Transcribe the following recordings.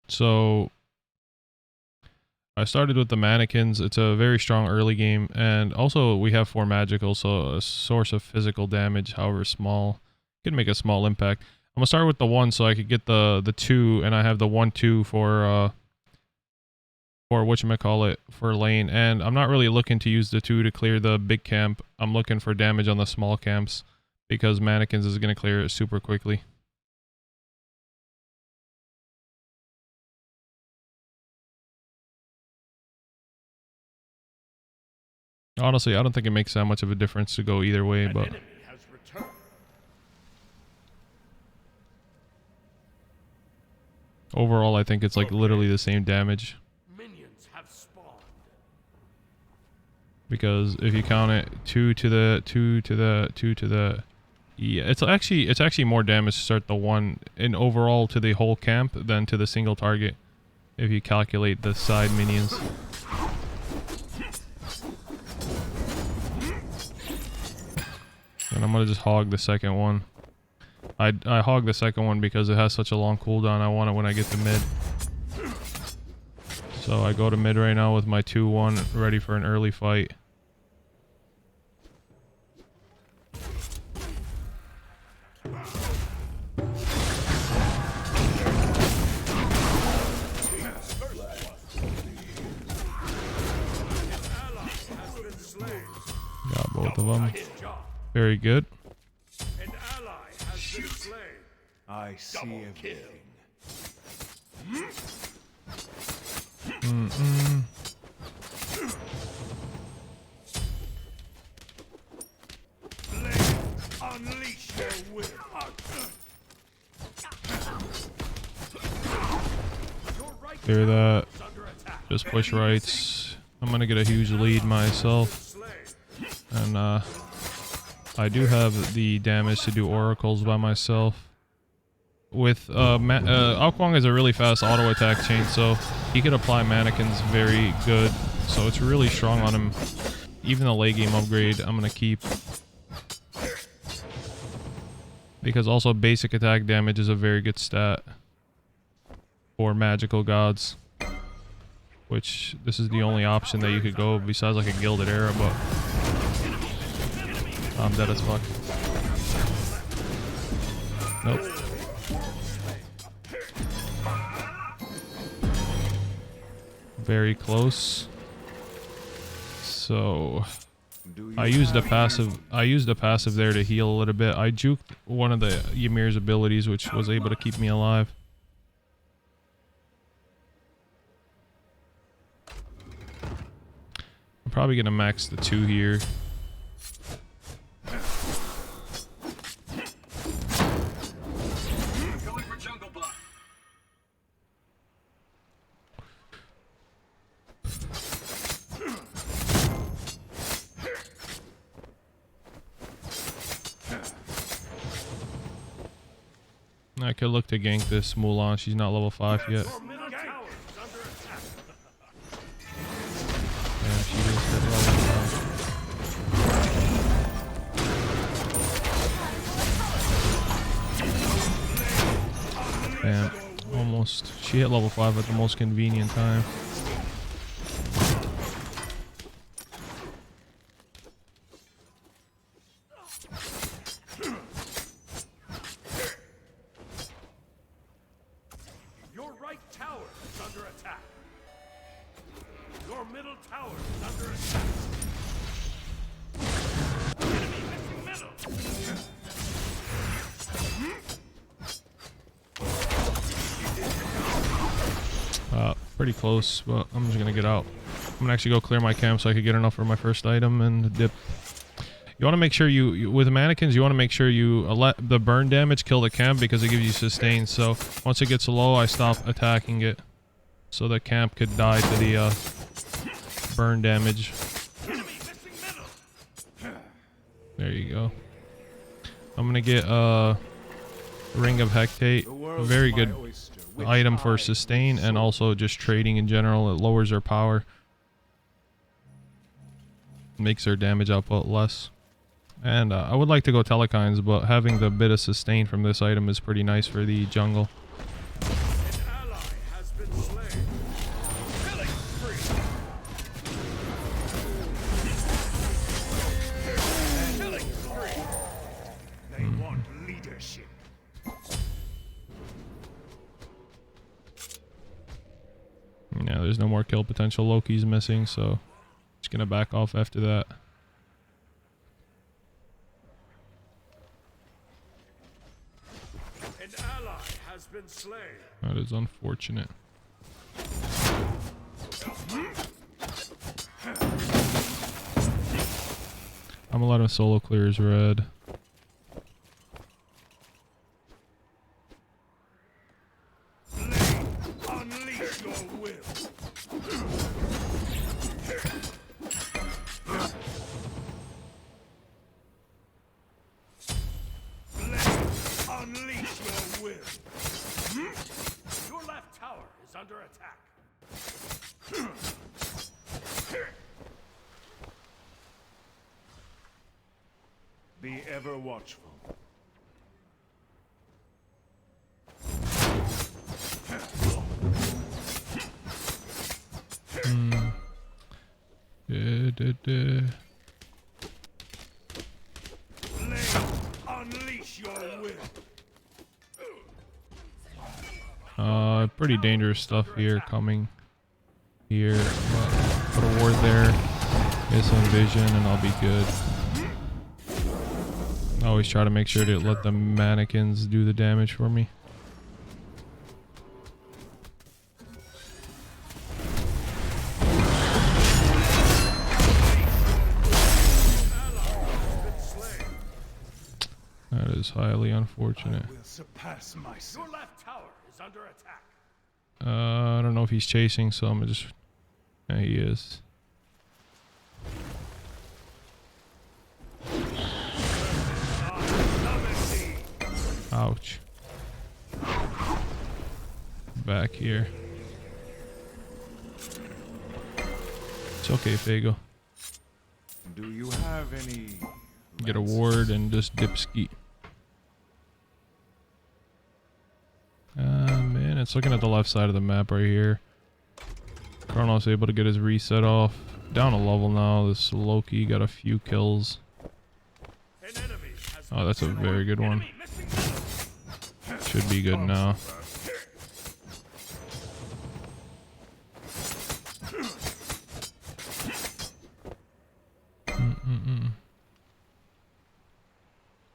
So I started with the mannequins. It's a very strong early game, and also we have 4 magical, so a source of physical damage, however small, could make a small impact. I'm gonna start with the 1 so I could get the 2, and I have the 1/2 for whatchamacallit, for lane. And I'm not really looking to use the 2 to clear the big camp. I'm looking for damage on the small camps because mannequins is gonna clear it super quickly. Honestly, I don't think it makes that much of a difference to go either way, but overall I think it's like literally the same damage. Because if you count it, 2 to the 2 to the 2 to the, yeah, it's actually more damage to start the 1 in overall to the whole camp than to the single target if you calculate the side minions. And I'm gonna just hog the second one. I hog the second one because it has such a long cooldown. I want it when I get to mid. So I go to mid right now with my 2/1 ready for an early fight. Got both of them. Very good. An ally has been slain. I see everything. Unleash your will. Clear that. Just push rights. I'm gonna get a huge lead myself. And I do have the damage to do oracles by myself. With Kuang is a really fast auto attack chain, so he could apply mannequins very good. So it's really strong on him. Even the late game upgrade I'm gonna keep. Because also basic attack damage is a very good stat for magical gods. Which this is the only option that you could go besides like a gilded era, but I'm dead as fuck. Nope. Very close. So I used a passive there to heal a little bit. I juked one of the Ymir's abilities, which was able to keep me alive. I'm probably gonna max the 2 here. I could look to gank this Mulan. She's not level 5 yet. Yeah, she is at level 5. Damn, almost. She hit level 5 at the most convenient time. Pretty close, but I'm just gonna get out. I'm gonna actually go clear my camp so I could get enough for my first item and dip. You want to make sure you with mannequins, you want to make sure you let the burn damage kill the camp because it gives you sustain. So once it gets low, I stop attacking it, so the camp could die to the burn damage. There you go. I'm gonna get Ring of Hecate, a very good item for sustain and also just trading in general. It lowers their power, makes their damage output less. And I would like to go Telekines, but having the bit of sustain from this item is pretty nice for the jungle. there's no more kill potential. Loki's missing, so just gonna back off after that. An ally has been slain. That is unfortunate. I'm gonna let him solo clear his red. Unleash your will. Unleash your will. Your left tower is under attack. Be ever watchful. Unleash your will. Pretty dangerous stuff here coming here. Put a ward there, get some vision, and I'll be good. I always try to make sure to let the mannequins do the damage for me. That is highly unfortunate. I will surpass myself. Your left tower is under attack. I don't know if he's chasing, so I'm just... Yeah, he is. Ouch. Back here. It's okay, Fago. Do you have any... Get a ward and just dip ski. Man, it's looking at the left side of the map right here. Chronos able to get his reset off. Down a level now. This Loki got a few kills. Oh, that's a very good one. Should be good now. I'm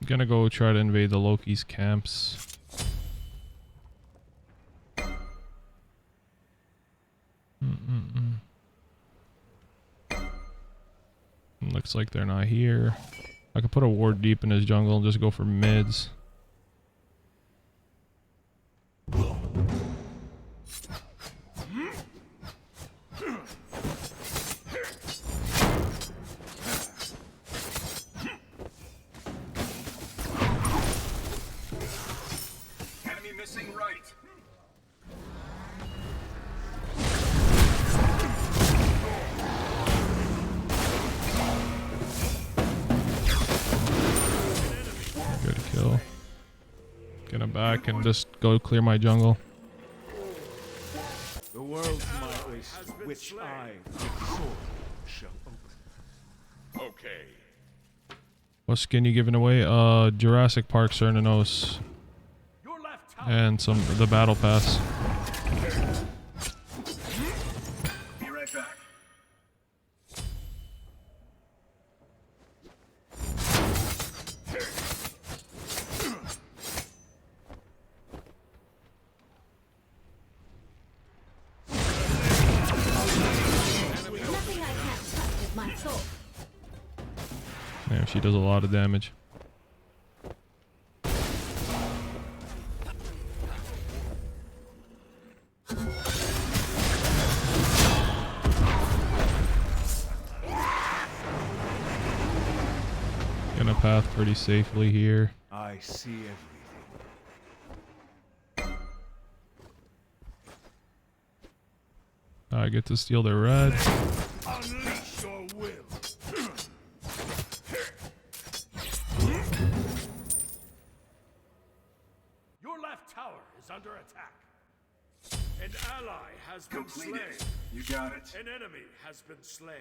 gonna go try to invade the Loki's camps. Looks like they're not here. I could put a ward deep in his jungle and just go for mids. Enemy missing right. Good kill. Get him back and just go clear my jungle. The world's my oyster, which I, with sword, shall open. Okay. What skin you giving away? Jurassic Park Cernanos. And the battle pass. Be right back. Damn, she does a lot of damage. Gonna path pretty safely here. I see everything. I get to steal their red. Unleash your will. Your left tower is under attack. An ally has been slain. You got it. An enemy has been slain.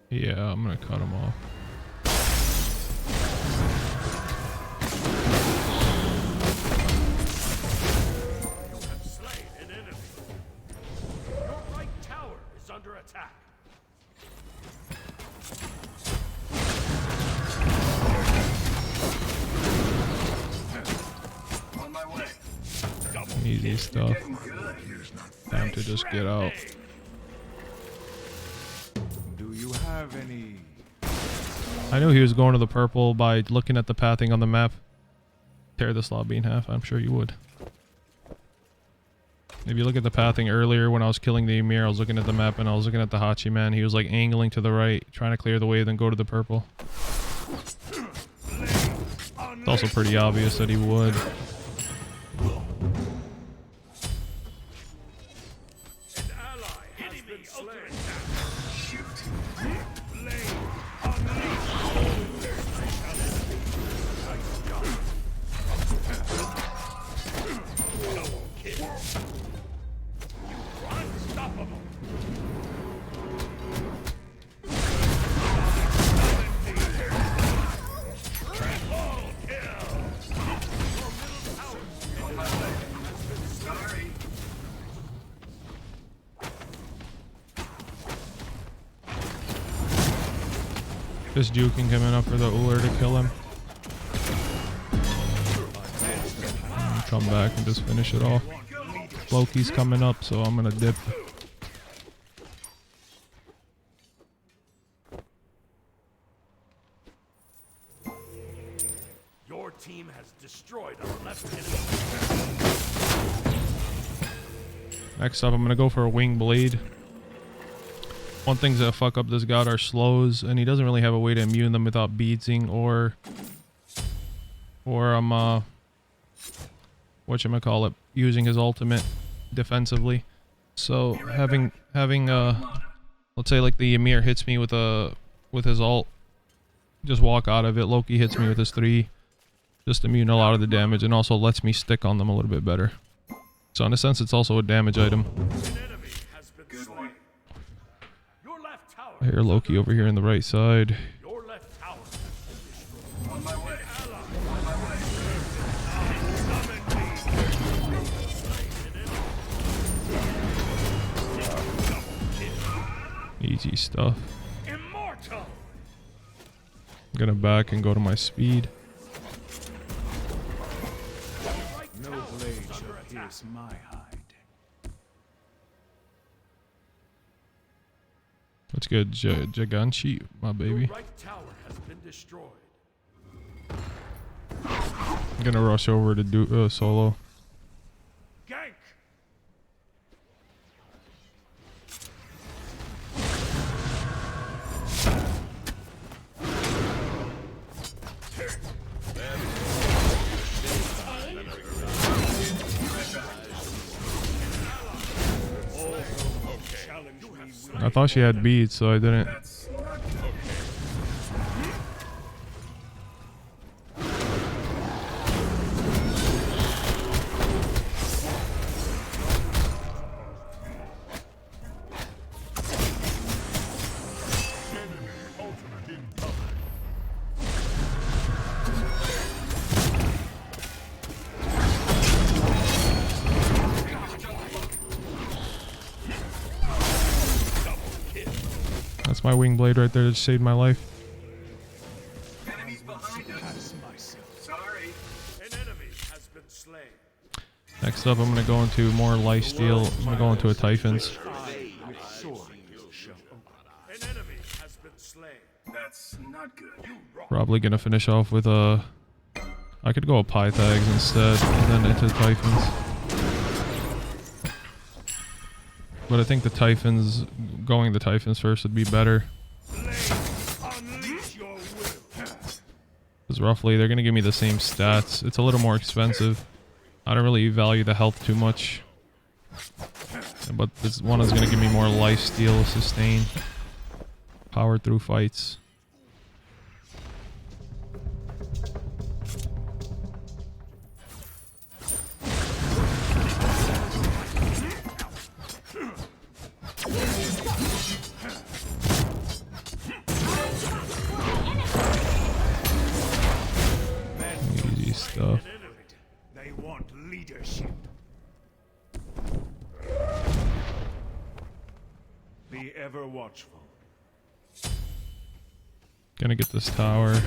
Yeah, I'm gonna cut him off. under attack. On my way. Easy stuff. Time to just get out. Do you have any? I knew he was going to the purple by looking at the pathing on the map. Tear this lobby in half, I'm sure you would. If you look at the pathing earlier when I was killing the Emir, I was looking at the map and I was looking at the Hachi man. He was like angling to the right, trying to clear the way, then go to the purple. It's also pretty obvious that he would. Just juking him enough for the Uller to kill him. And come back and just finish it off. Loki's coming up, so I'm gonna dip. Your team has destroyed our left enemy. Next up, I'm gonna go for a wing blade. One things that fuck up this god are slows, and he doesn't really have a way to immune them without beadsing or whatchamacallit, using his ultimate defensively. So having let's say like the Emir hits me with his ult, just walk out of it. Loki hits me with his 3, just immune a lot of the damage, and also lets me stick on them a little bit better. So in a sense, it's also a damage item. I hear Loki over here on the right side. Your left tower has been destroyed. On my way. Easy stuff. Immortal. I'm gonna back and go to my speed. No blade shall pierce my hide. Let's get Giganchi, my baby. Your right tower has been destroyed. I'm gonna rush over to do solo. Gank. I thought she had beads, so I didn't. That's my wing blade right there that saved my life. Enemies behind us. Sorry. An enemy has been slain. Next up, I'm gonna go into more lifesteal. I'm gonna go into a Typhon's. An enemy has been slain. That's not good. Probably gonna finish off with a. I could go a Pythags instead, and then into Typhons. But I think the Typhons, going the Typhons first would be better. Because roughly they're going to give me the same stats. It's a little more expensive. I don't really value the health too much. But this one is going to give me more lifesteal, sustain, power through fights. Easy stuff. They want leadership. The ever watchful. Gonna get this tower. Your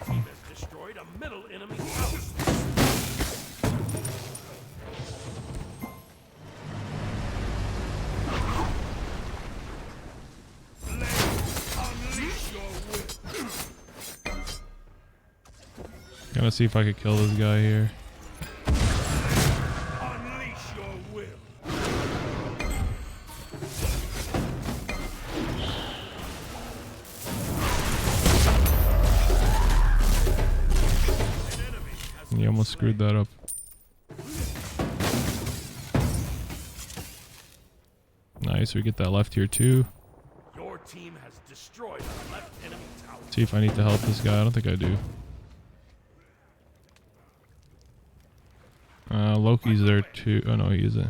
team has destroyed a middle enemy house. Unleash your will. Gonna see if I could kill this guy here. Unleash your will. He almost screwed that up. Nice, we get that left here too. Your team has destroyed a left enemy tower. See if I need to help this guy. I don't think I do. Loki's there too. Oh no, he isn't.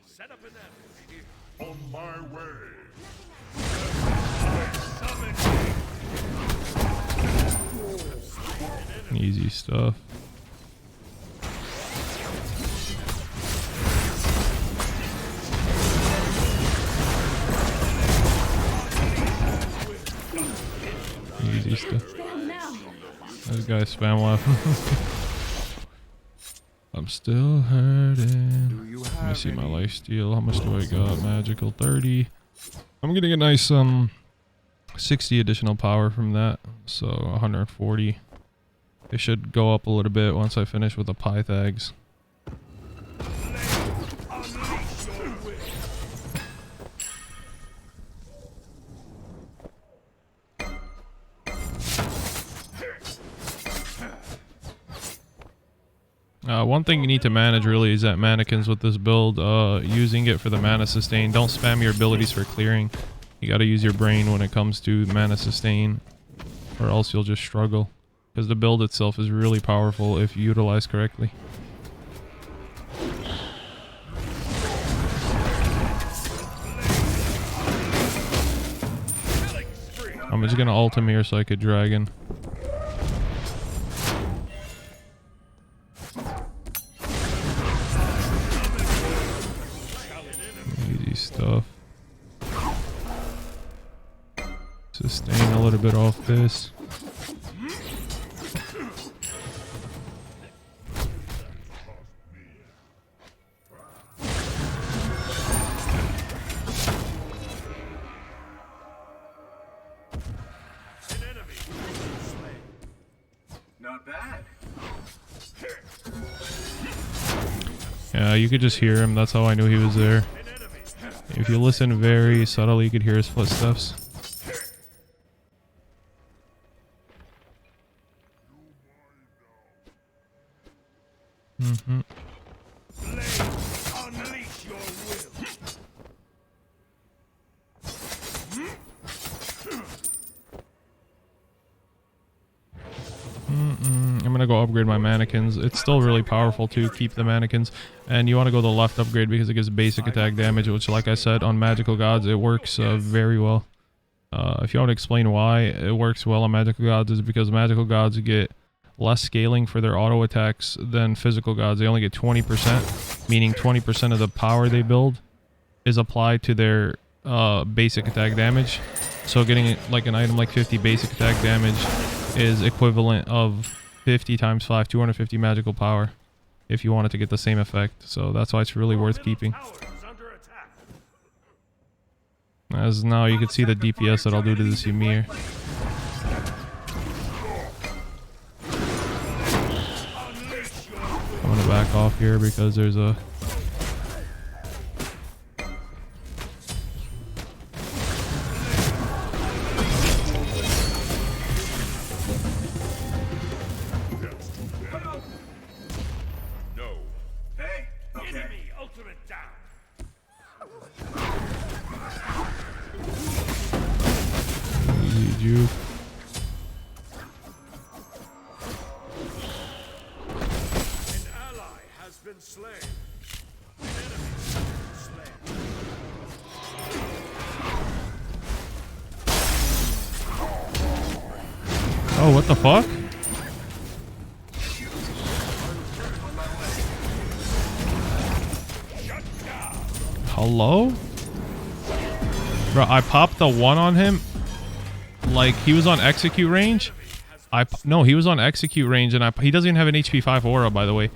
Set up an ambush here. On my way. Easy stuff. Easy stuff. This guy spam left. I'm still hurting. Let me see my lifesteal. How much do I got? Magical 30. I'm getting a nice 60 additional power from that. So 140. It should go up a little bit once I finish with the Pythags. One thing you need to manage really is that mannequins with this build, using it for the mana sustain. Don't spam your abilities for clearing. You gotta use your brain when it comes to mana sustain, or else you'll just struggle. Because the build itself is really powerful if utilized correctly. I'm just gonna ult him here so I could dragon. Easy stuff. Sustain a little bit off this. Yeah, you could just hear him. That's how I knew he was there. If you listen very subtly, you could hear his footsteps. I'm gonna go upgrade my mannequins. It's still really powerful to keep the mannequins, and you want to go the left upgrade because it gives basic attack damage, which, like I said, on magical gods it works very well. If you want to explain why it works well on magical gods, is because magical gods get less scaling for their auto attacks than physical gods. They only get 20%, meaning 20% of the power they build is applied to their basic attack damage. So getting like an item like 50 basic attack damage is equivalent of 50 times 5, 250 magical power if you want it to get the same effect. So that's why it's really worth keeping. As now you can see the DPS that I'll do to this Ymir. I'm gonna back off here because there's a... You. An ally has been slain. An enemy has been slain. Oh, what the fuck? Hello? Bro, I popped the 1 on him. Like, he was on execute range. No, he was on execute range, and he doesn't even have an HP 5 aura, by the way.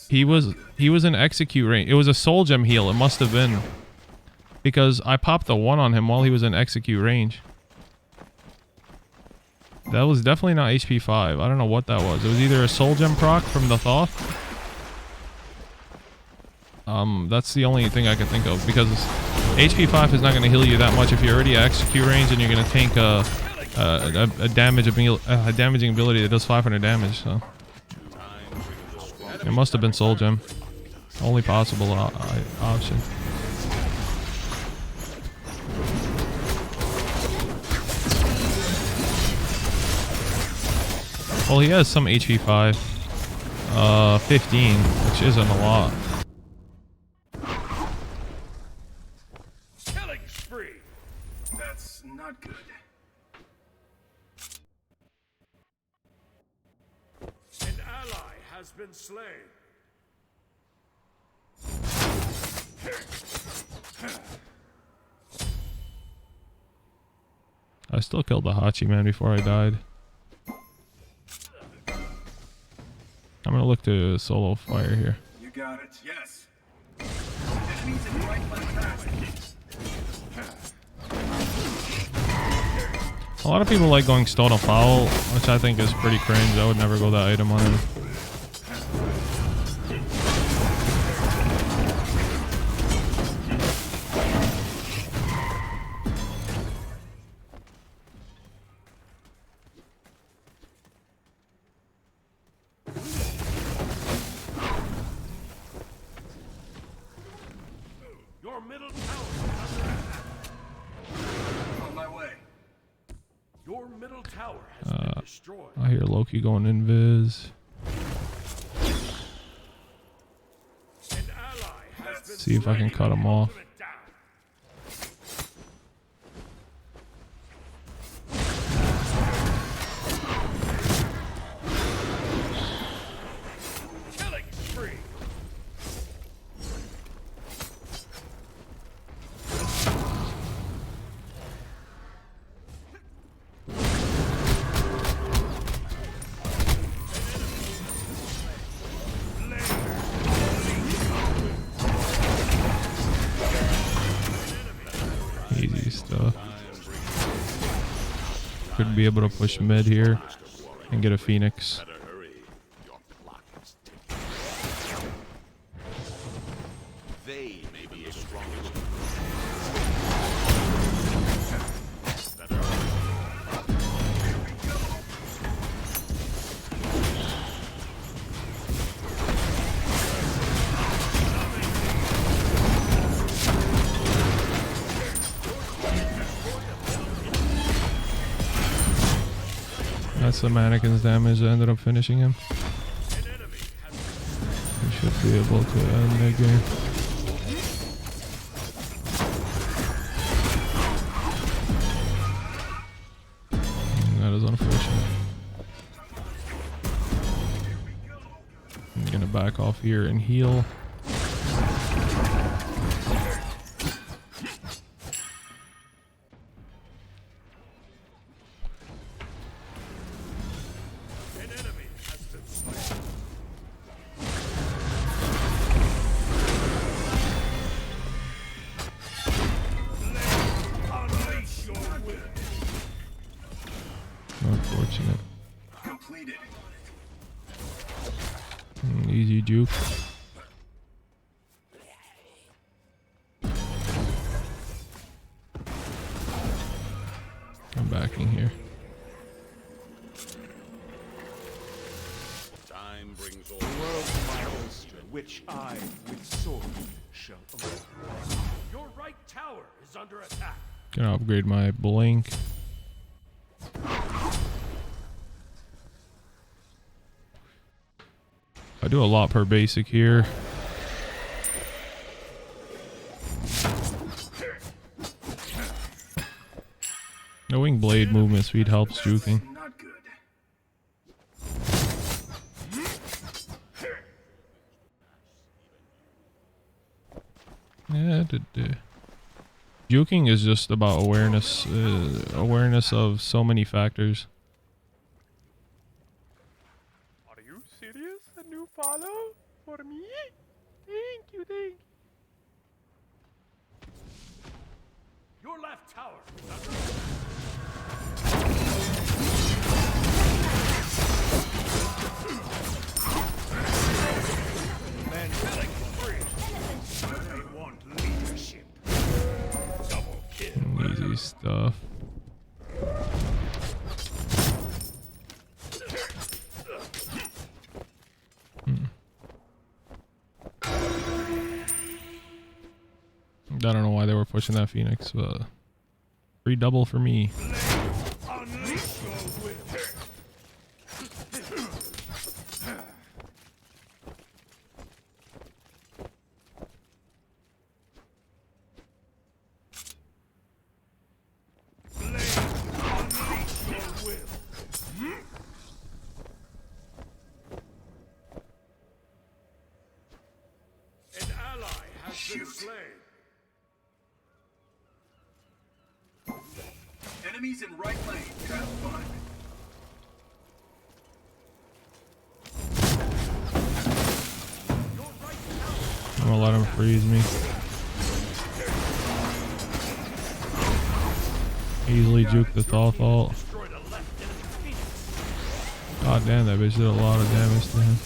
He was in execute range. It was a soul gem heal. It must have been. Because I popped the 1 on him while he was in execute range. That was definitely not HP 5. I don't know what that was. It was either a soul gem proc from the Thoth. That's the only thing I can think of, because HP 5 is not going to heal you that much if you're already at execute range and you're going to tank a damaging ability that does 500 damage. So it must have been soul gem. Only possible option. Well, he has some HP 5. 15, which isn't a lot. Killing spree. That's not good. An ally has been slain. I still killed the Hachi man before I died. I'm gonna look to solo fire here. You got it. Yes. A lot of people like going Stone of Foul, which I think is pretty cringe. I would never go that item on him. Your middle tower is under attack. On my way. Your middle tower has been destroyed. I hear Loki going invis. An ally has been See if I can cut him off. Killing spree. Easy stuff. Could be able to push mid here and get a Phoenix. They may be as strong as you. That's the mannequin's damage that ended up finishing him. We should be able to end the game. That is unfortunate. I'm gonna back off here and heal. Unfortunate. Completed. Easy juke. I'm backing here. Time brings all. The world to my oyster, which I with sword shall open. Your right tower is under attack. Gonna upgrade my blink. I do a lot per basic here. The wing blade movement speed helps juking. Not good. Yeah, juking is just about awareness, awareness of so many factors. Are you serious? A new follow? For me? Thank you, thank you. Your left tower is under attack. Men killing free. They want leadership. Double kill. Easy stuff. I don't know why they were pushing that Phoenix, but free double for me. Unleash your will. An ally has been slain. Enemies in right lane. Have fun. I'm gonna let him freeze me. Easily juke the Thaw Fault. God damn, that bitch did a lot of damage to him.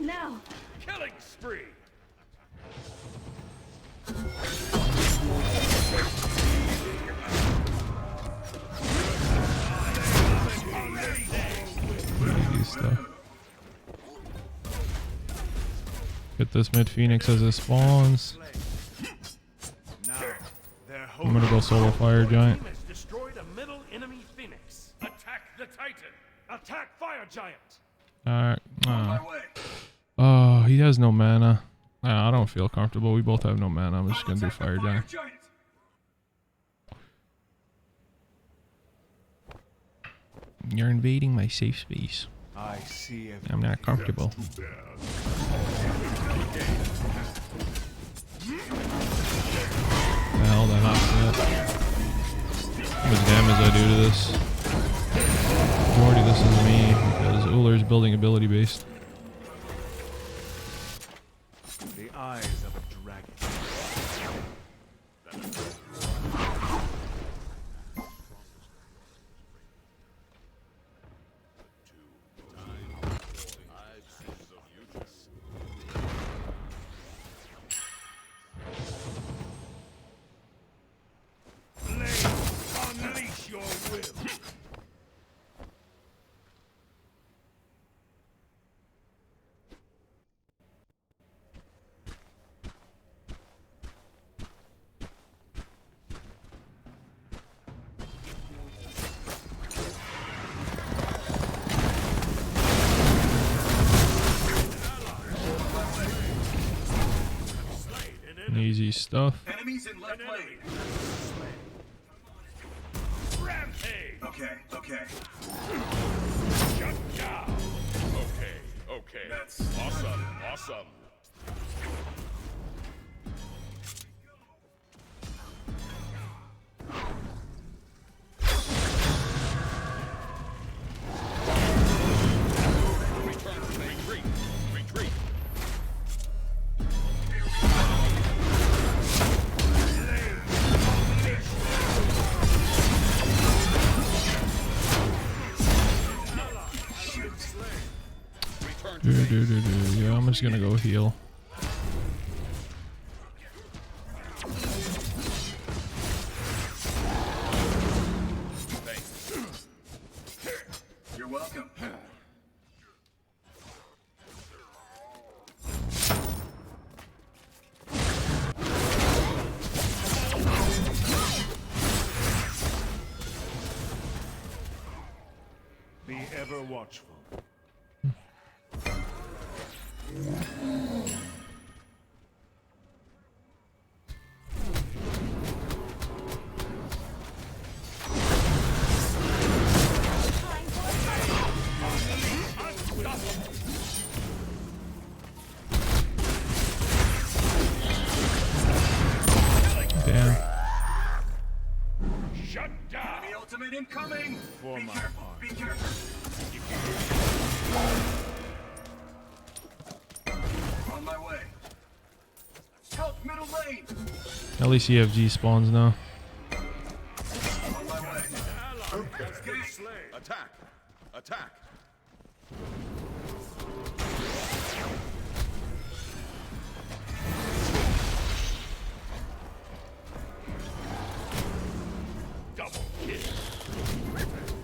Now. Killing spree. Easy stuff. Get this mid Phoenix as it spawns. I'm gonna go solo Fire Giant. Has destroyed a middle enemy Phoenix. Attack the Titan. Attack Fire Giant. Alright. My way. Oh, he has no mana. I don't feel comfortable. We both have no mana. I'm just gonna do Fire Giant. You're invading my safe space. I see I'm not comfortable. The hell did I not hit? How much damage I do to this? Majority of this is me because Ullr's building ability based. the eyes of a dragon. Unleash your will. Easy stuff. Enemies in left lane. Rampage. Okay. Shut down. Okay. That's Awesome. Retreat. Yeah, I'm just gonna go heal. You're welcome. Be ever watchful. Damn. Shut down. Enemy ultimate incoming. For Be my careful. part. Be careful. On my way. Help middle lane. At least EFG spawns now. On my way. Been slain. Attack! Attack! Double kill.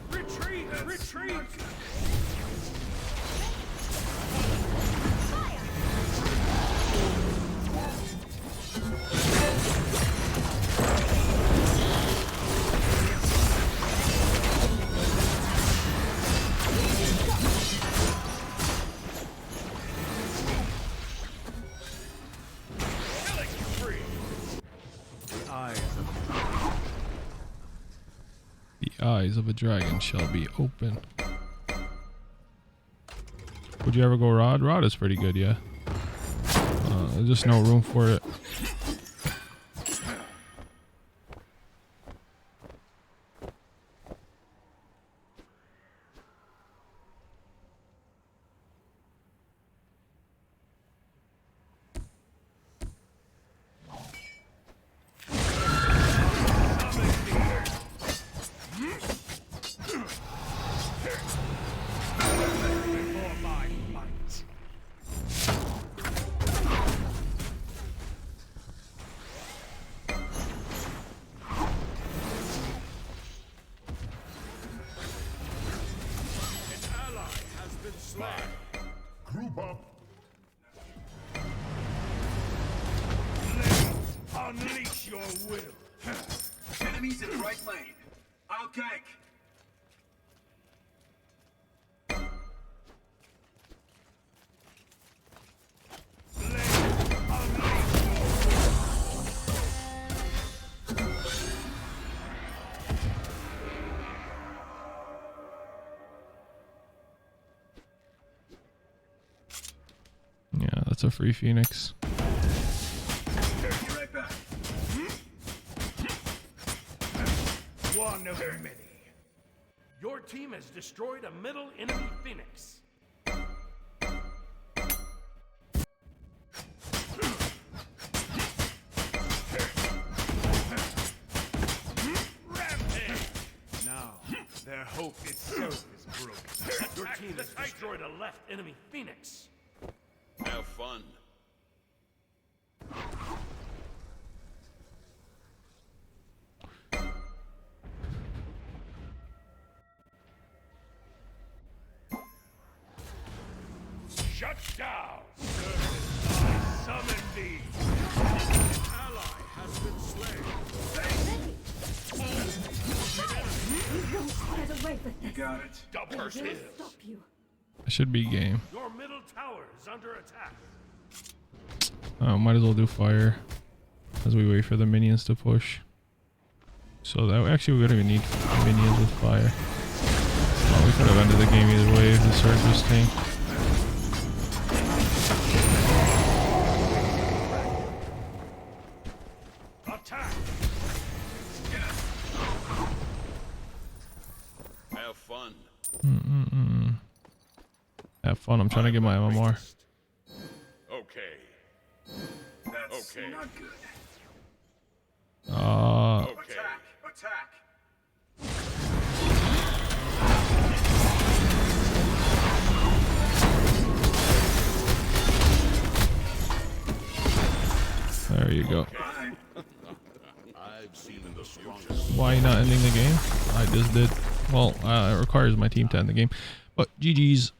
Retreat! Retreat! Killing spree. The eyes of a dragon shall be open. Would you ever go Rod? Rod is pretty good, yeah. There's just no room for it. Before my might. An ally has been slain. Group up! Blades, unleash your will. Enemies in right lane. I'll gank. Blades, unleash your will. Yeah, that's a free Phoenix. Be right back. One of many. Your team has destroyed a middle enemy Phoenix. Rampage! Now, their hope itself is broken. Your team has destroyed a left enemy Phoenix. Have fun. Shut down! I summon thee! An ally has been slain. You won't get away with this. Got it. Double We'll kill. stop you. It should be game. Your middle tower is under attack. Oh, might as well do fire as we wait for the minions to push. So that actually we don't even need minions with fire. Well, we could have ended the game either way if the surge was tanked. Attack! Have fun. Have fun. I'm trying to get my MMR. Okay. That's Okay. not good. Okay. Attack! Attack! There you go. Bye. I've seen the strongest. Why not ending the game? I just did. Well, it requires my team to end the game. But GG's.